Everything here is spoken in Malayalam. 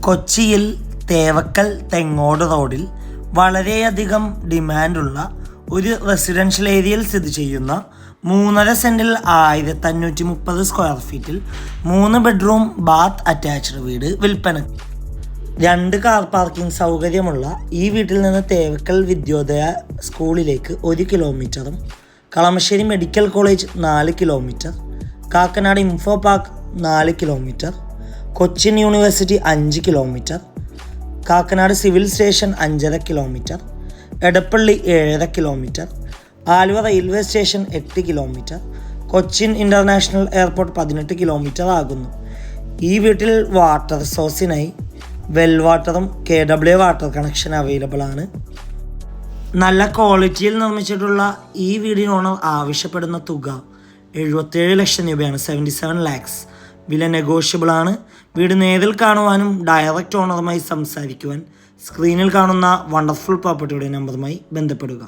കൊച്ചിയിൽ തേവക്കൽ തെങ്ങോട് റോഡിൽ വളരെയധികം ഡിമാൻഡുള്ള ഒരു റെസിഡൻഷ്യൽ ഏരിയയിൽ സ്ഥിതി ചെയ്യുന്ന 3.5 സെൻറ്റിൽ 1530 സ്ക്വയർ ഫീറ്റിൽ 3 ബെഡ്റൂം ബാത്ത് അറ്റാച്ച്ഡ് വീട് വിൽപ്പന. 2 കാർ പാർക്കിംഗ് സൗകര്യമുള്ള ഈ വീട്ടിൽ നിന്ന് തേവക്കൽ വിദ്യോദയ സ്കൂളിലേക്ക് 1 കിലോമീറ്ററും Kalamassery medical college 4 kilometre, Kakkanad info park 4 kilometre, Cochin university 5 kilometre, Kakkanad civil station 5.5 kilometre, Edappally 7.5 kilometre, Aluva railway station 8 kilometre, Cochin international airport 18 kilometre ആകുന്നു. ഈ വീട്ടിൽ വാട്ടർ സോഴ്സിനായി വെൽ വാട്ടറും KW വാട്ടർ കണക്ഷൻ അവൈലബിൾ ആണ്. നല്ല ക്വാളിറ്റിയിൽ നിർമ്മിച്ചിട്ടുള്ള ഈ വീടിന് ഓണർ ആവശ്യപ്പെടുന്ന തുക 77 ലക്ഷം രൂപയാണ്, 77 lakhs. വില നെഗോഷ്യബിൾ ആണ്. വീട് നേരിൽ കാണുവാനും ഡയറക്റ്റ് ഓണറുമായി സംസാരിക്കുവാൻ സ്ക്രീനിൽ കാണുന്ന വണ്ടർഫുൾ പ്രോപ്പർട്ടിയുടെ നമ്പറുമായി ബന്ധപ്പെടുക.